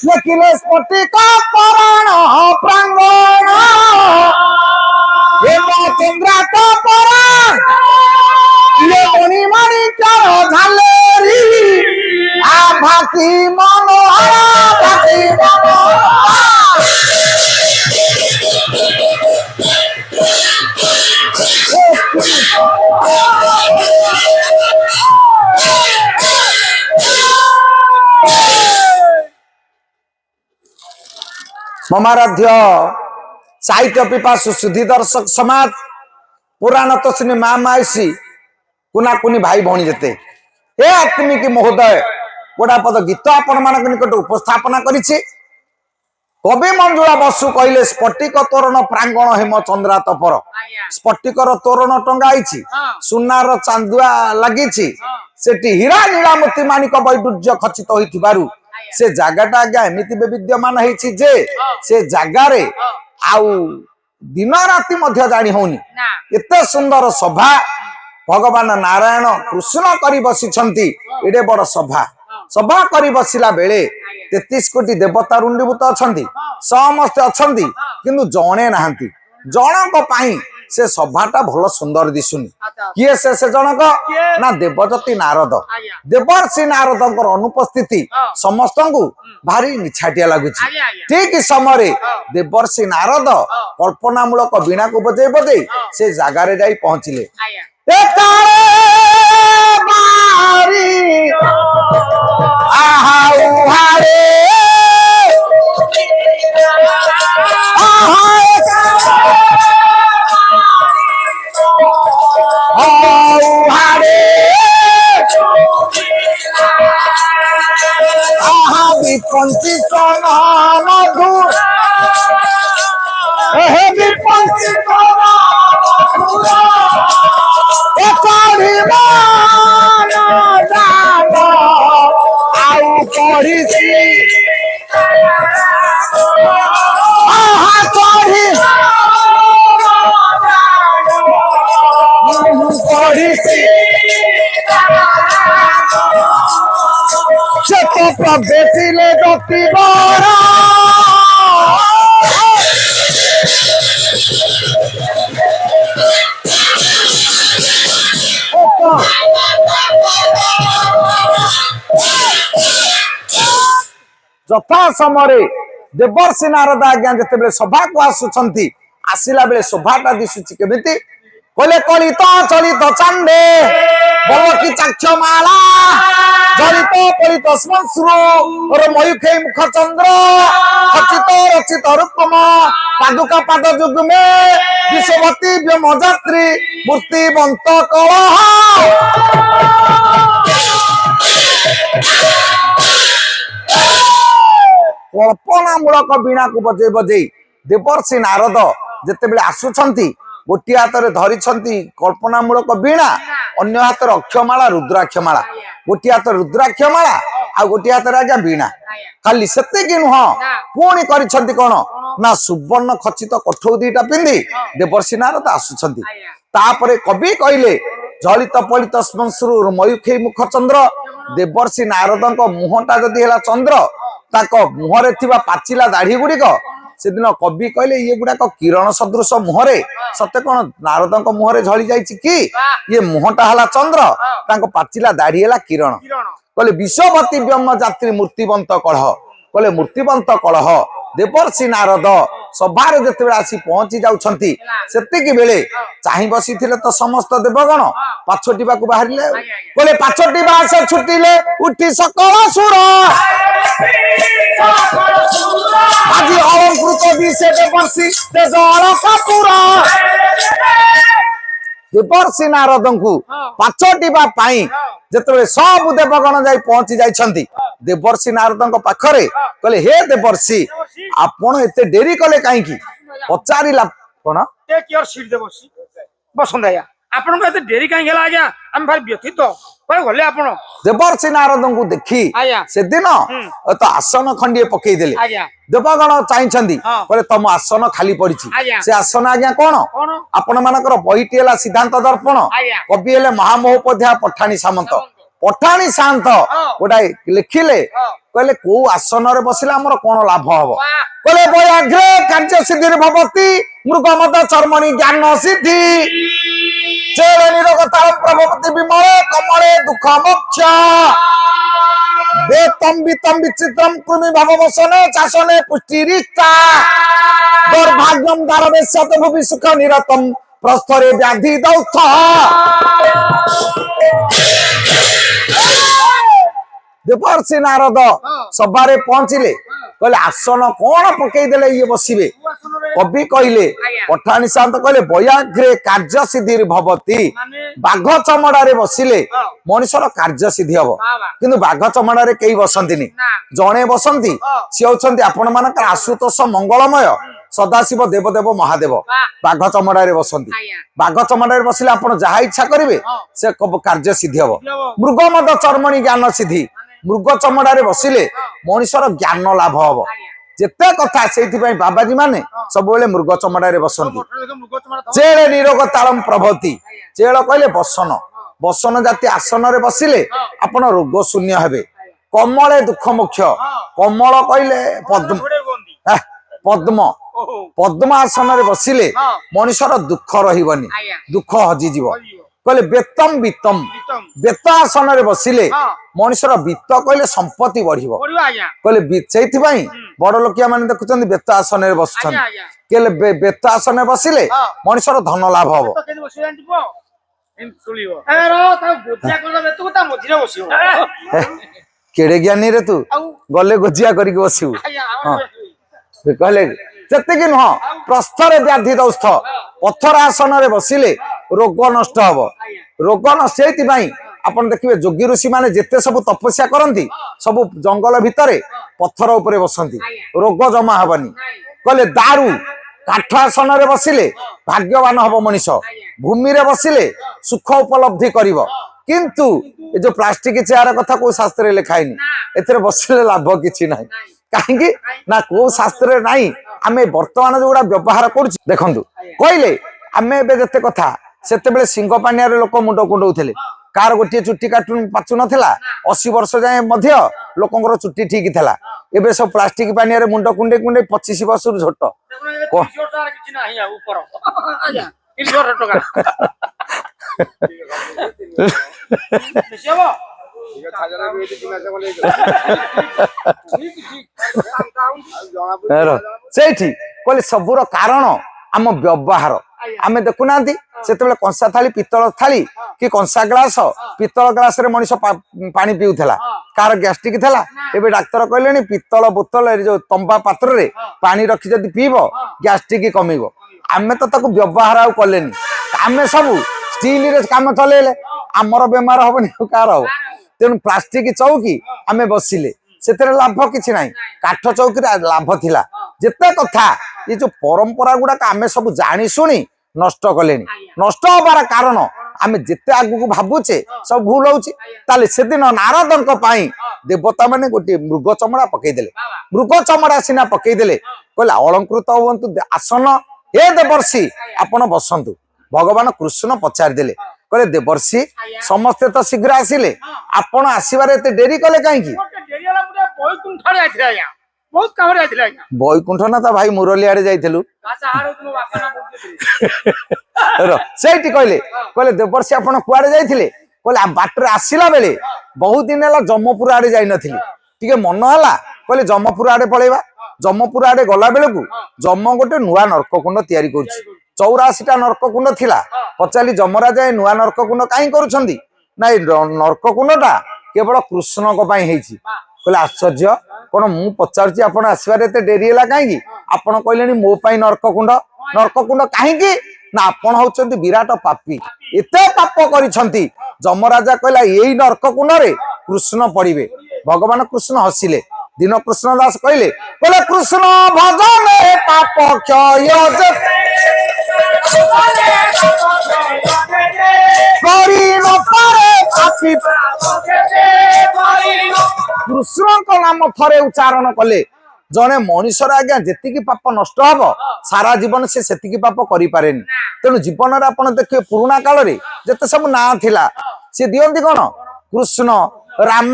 ଦେଖିଲେ ସ୍ଫଟିକ ପରାଣ ପ୍ରାଙ୍ଗଣ ଚନ୍ଦ୍ରାତ ପରା ଇଏ ମଣି ମାଣିକ୍ୟର ଝାଲେରି ଭାତି ମନୋହର ଭାତି ममाराध्य साहित्य पिपासु सुधी दर्शक समाज पुराण तोषिनी माँ मायसी कुना कुनी भाई भौणी जेते हे आत्मिकी महोदय गोटापद गीत आपण मान निकट उपस्थापना करिछि। कवि मंजुळा बसु कहले स्फटिक तोरण प्रांगण हेम चंद्रात पर स्फटिकर तोरण टंगाइछि सुनार चांदुआ लागिछि सेठी हीरा नीलामती मानिक वैडूर्य खचित होइथिबारु से जगाटा आज्ञा एमती विद्यमान होइछि जे से जगारे आउ दिन राति मध्य जानी होनी एते सुंदर सभा भगवान नारायण कृष्ण करी बसिछंती एडे बड़ सभा सभा करी बसिला बेले 33 कोटी देवता रुंडीभूत अछंती समस्त अछंती किंतु जणे नाहंती जनक पई से सभाटा भल सुंदर दिसुनी किए से जनक ना देवजती नारद देवर्षि नारदंकर अनुपस्थिति समस्त को भारी निछाटिया लगुची ठीक समय देवर्षि नारद कल्पनामूलक वीणा को बजे बजे से जगार जाई पहुंचिले बेसिले गति बड़ा जथा समय देवर्षि नारद आज्ञा जिते सभा को आसुंच आसला बेले सभाटा दिशुची केमिति कहले कलित चलित चांदे बलकी चाक्षमाला जलित पलित श्मश्रु मयूखे मुख चंद्र खचित रचित रूपम पादुका पाद जुग्मे विश्ववती व्योमजात्री मूर्तिवंत कलह कल्पनामूलक वीणा को बजे बजे देवर्षि नारद जेतेबेले आसुछंती गोटे हाथ में धरी कल्पनामूलक वीणा अन्य हाथ में अक्षमाला रुद्राक्षमाला गोटे हाथ रुद्राक्षमाला आ गोटे हाथ आज्ञा वीणा खाली सेतिकी नुह पुणी करिसंती कोन ना सुवर्ण खचित कठौ दीटा पिंधि देवर्षि नारद आसुछंती तापरे कवि कहले जलित पलित श्मश्रु मयूखे मुख चंद्र देवर्षि नारदक मुहटा जदि हेला चंद्र ताक मुहरे थिबा पाचिला दाढ़ी गुड़िक से दिन कवि कहले ये गुड़ाक किरण सदृश मुहरे सत्य कौन नारदंक मुहरे झली जाइछि कि ये मुहटा हला चंद्र तांको पाचिला दाढ़ी हला किरण कहले विश्ववती व्योमजात्री मूर्तिवंत कलह कहले मूर्तिवंत कलह देवर्षि नारद सभारे जेतेबेले आसी पहुंची जाउछंती सेतिकी बेले चाहि बसिथिले तो समस्त देवगण पाछोटिबा को बाहरिले कहले पाछोटिबा से छुटिले उठी सकल सुर आज अलंकृत दिसे देवर्षि तेजर कपूर देवर्षि नारदंकु पाछोटिबा पाई जेतेबेले सब देवगण जाई पहुंची जाइछंती देवर्षि नारदंक पाखरे कहले हे देवर्षि आपण एते डेरी कले काई की पचारिला कोन टेक योर सीट देवर्षि बसंदाया आपण को एते डेरी काई गेला आज्ञा हम भाई व्यथित पर गले आपण देवर्षि नारदंकु देखि से दिन तो आसन खंडिए पकई देले देवगण चाइछंती कहले तम आसन खाली पड़िछि से आसन आज्ञा कोन आपण मानकर बहिटी हला सिद्धांत दर्पण कवि हेले महामहोपाध्याय पठाणी सामंत पठाणी शांत गोटा लिखिले कहले को आसन रे बसिले हमर कोन लाभ हबो कहले व्याघ्रे कार्य सिद्धि भवति मृग मद चर्मणि ज्ञान सिद्धि चेले निरोगता प्रभवति विमले कमले दुख मोक्ष वेतम वितम विचित्रम कृमि भववसने चासने पुष्टिरिष्टा दुर्भाग्यम दारवेश्यत भुवि सुख निरतम प्रस्थरे व्याधि दौथ देवर्षि नारद सभारे पहुंचिले कहले आसन कौन पकईदे ये बसवे कवि कहले पठाणी शांत कहले व्याघ्रे कार्य सिद्धि भवती बाघ चमड़े बसिले मनुष्यर कार्य सिद्धि हम किंतु बाघ चमड़े कई बसंती जड़े बसंती सी होती आपण मान आशुतोष मंगलमय सदाशिव देवदेव महादेव बाघ चमड़े बसंती बाघ चमड़े बसिले आप जहाँ इच्छा करेंगे से कार्य सिद्धि हम मृग मद चर्मणि ज्ञान सिद्धि मृग चमड़े बसिले मनुष्यर ज्ञान लाभ हम जिते कथा से बाबाजी माने सब मृग चमड़े बसंती चेले निरोग तालम प्रभति चेल कहले बसन बसन जाति आसन रे बसिले आपण रोग शून्य हेबे कमले दुख मोक्ष कमल कहले पद्म पद्म पद्म आसन रे बसिले मनुष्यर दुख रहिबनी दुख हजि जीव कहले बेतम वितम बेत आसन रे बसिले मनुष्यर वित्त कहले संपत्ति बढ़िबो कहले सेथि पई बड़ लोकिया माने देखुचंदी बेत आसन रे बसछन कहले बेत आसन रे बसिले मनुष्यर धन लाभ हबो केड़े ज्ञानी रे तू गले गोजिया करके बसिबू कहले सेतिक नुह प्रस्थर व्याधि दौस्थ पत्थर आसन रे बसिले रोग नष्ट हब रोग नष्ट आपन देखिए जोगी ऋषि माने जेते सब तपस्या करती सब जंगल भितर पत्थर उपरे बसंती रोग जमा हबनी कहले दारू काठ आसन रे बसिले भाग्यवान हब मनीष भूमि रे बसिले सुख उपलब्धि करिवो किंतु ए जो प्लास्टिक चेयर कथा को शास्त्र लिखाइनी एथरे बसिले लाभ किछि नाही काहेकि ना को शास्त्र नाही आमे वर्तमान जोड़ा व्यवहार करूछ देखंतु कहले आमे एबे जते कथा सेते बेले सिंह पानिया रे लोक मुंड कुंडौथिले कार गोटे चुट्टी काटू पाचु नथिला 80 वर्ष जाए मध्य लोकंकर चुट्टी ठीक थिला एबे सब प्लास्टिक पानिया रे मुंड कुंडे कुंडे 25 वर्ष रु झोट कहले सबुर कारण आम व्यवहार आमे देखुना से कंसा थाली पितल थाली कि कंसा ग्लास पितल ग्लास रे मनीष पानी पीउथला कार गैस्ट्रिक थला एबे डाक्टर कहलेनी पितल बोतल जो तंबा पात्र रे पानी रखी जदि पीबो गैस्ट्रिक कमिबो आमे तो ताको व्यवहार आ कलेनी आमे सब स्टील रे काम चलेले आमर बेमार होबनी कार हो तेन प्लास्टिक चौकी आमे बसिले सेतेरे लाभ किछि नाही काठ चौकी रे लाभ थिला जेते कथा ये जो परंपरा गुडा आमे सब जानी सुनी नष्ट कलेनी नष्ट होबार कारण आमे जेते आगु भाबुचे सब भूल होउची ताले सेदिन नारदंक पाई देवता माने गोटे मृग चमड़ा पकई देले मृग चमड़ा सिना पकई देले कहला अलंकृत होवंतु आसन हे देवर्षि आपण बसंतु भगवान कृष्ण पचार देले कहले देवर्षि समस्ते तो शीघ्र आसिले आपण आसीबार एते डेरी कले काहे की बहुत काम रे आइथिला बैकुंठ ना ता भाई मुरली आड़े जाइथिलु सेठी कहले कहले देवर्षि आपण कुआडे जाइथिले कहले बाटरे आसिला बेले बहुत दिन हला जम्मपुर आड़े जाई नथिली टिके मन हला कहले जम्मपुर आड़े पळेबा जम्मपुर आड़े गला बेलकु जम्म गोटे नुआ नरककुंड तयारी करछि 84टा नरककुंड थिला पचाली जमराज नुआ नरककुंड काई करूछंदी नाइ नरककुंडटा केवल कृष्ण को पई हेछि कहले आश्चर्य कोन मु पचारछि आपण आसीबार एते डेरी हला काई आपण कहलेनी मो पई नरककुंड काहे की ना आपण होचंती विराट पापी एते पाप करिसंती जमराजा कहला एई नरककुंड रे कृष्ण पड़िबे भगवान कृष्ण हसिले दिन कृष्ण दास कहले कृष्ण भजने पाप क्षय कृष्ण नाम थरे उच्चारण कले जने मनुष्यर आज्ञा जेतिकी पाप नष्ट हब सारा जीवन से सेतिकी पाप करि पारेनी तेणु जीवन रे आपण देखिए पुराना काल रे जते सब ना थिला से दियंती कोन कृष्ण राम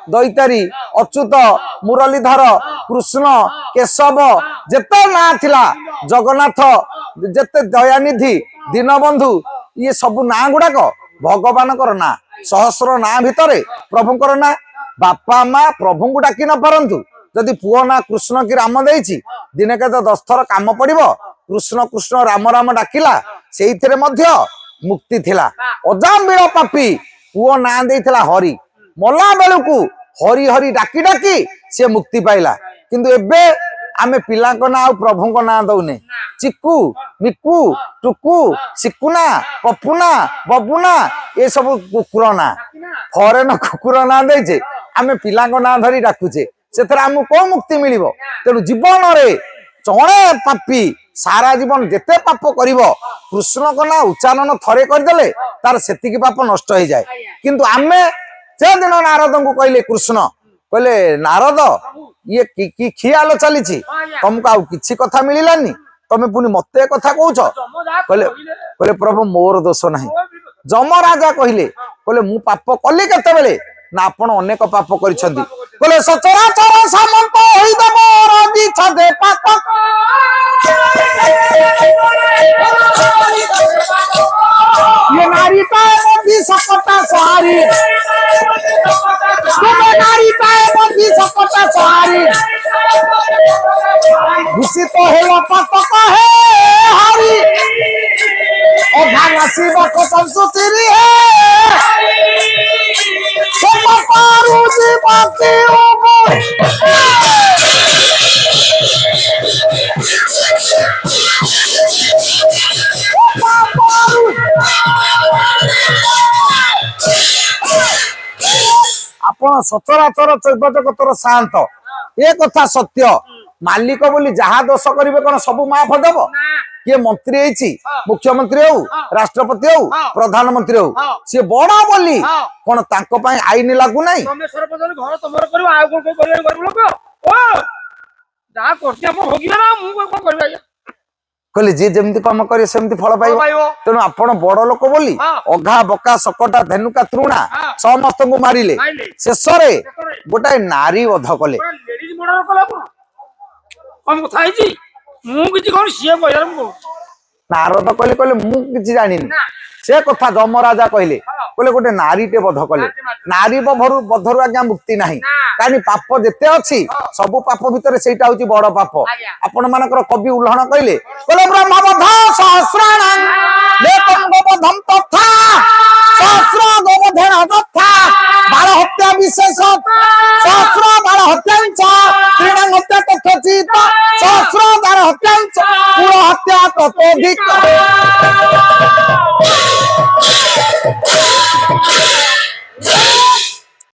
दैतारी अच्युत मुरलीधर कृष्ण केशव जेते ना थिला जगन्नाथ जेते दयानिधि दीनबंधु ये सब ना गुड़ाक भगवान ना सहस्र ना भितर प्रभुंकर ना बापा माँ प्रभु को डाकी न पारंतु जदि पुओ ना कृष्ण की राम देछि दिने के 10 थर काम पड़िबो कृष्ण कृष्ण राम राम डाकिला सेइथिरे मध्य मुक्ति थिला अजामिल पापी पुओ ना देइथिला हरि मला बेलकू हरि हरि डाकी डाकी से मुक्ति पाइला किंतु एबे आमे पिला को ना प्रभु को ना दौने चिक्कू मिक्कू टुकू सिकुना पपुना बबुना ये सब कुकुर ना फरेन कुकुर ना देजे आमे पिला को ना धरी डाकुचे से आमको कौ मुक्ति मिलिबो तेणु जीवन रे जड़े पापी सारा जीवन जेते पाप करिवो कृष्ण को ना उच्चारण थरे करदेले तार सेतिकी पाप नष्ट हो जाए किंतु आमे से दिन नारद को कहले कृष्ण कहले नारद ये की खियाल चली तुमको आउ किछि कथा मिलानी तमे पुनी मते कथा कहूछ कहले कहले प्रभु मोर दोष नहीं जमराजा कहले कहले मु पाप कली केते बेले ना आपण अनेक पाप करिसंदी कहले सचराचर सामंत होई दमोर बिछदे पाप ये नारी पाए मोदी सकता सहारी तुम्हें नारी पाए मोदी सकता सहारी घुसी तो हेला पाप है हरी और भागा शिव को संतुष्टि है सब पारू जी बाकी आपण सचराचर चैव जगतर शांत ए कथा सत्य मालिक बोली जहा दोष करिवे कोन सब माफ देव किए मंत्री होइछि मुख्यमंत्री हो राष्ट्रपति हो प्रधानमंत्री हो सी बड़ा बोली कोन तांको पई आईन लागू नाही तमे सरपंच घर तमर करियो आ कोन को करियो कर लोक ओ जा करते हम होगिला ना मु कोन करबा कहले जे जेमति काम करे सेमति फल पाइबो तेनु आपण बड़ लोक बोली अघा बका सकटा धेनुका तृणा समस्त को मारिले शेषरे गोटाए नारी वध कले लेडीज मर्डर कला कोन हम कथा आइछि मु किछि कोन सिए कहला मु नारद कहले कहले मु किछि जानिनी से कथा जमराजा कहले कहले गोटे नारीटे वध कले नारी बधरु आज्ञा मुक्ति नाही कानी पाप जेते अछि सब पाप भितर सेटा होची बड़ पाप आपण मानकर कवि उल्लंघन कहले कहले ब्रह्म वध सहस्राणां लेकं गोवधम तथा सहस्र गोवधेन तथा बाल हत्या विशेष सहस्र बाल हत्यांच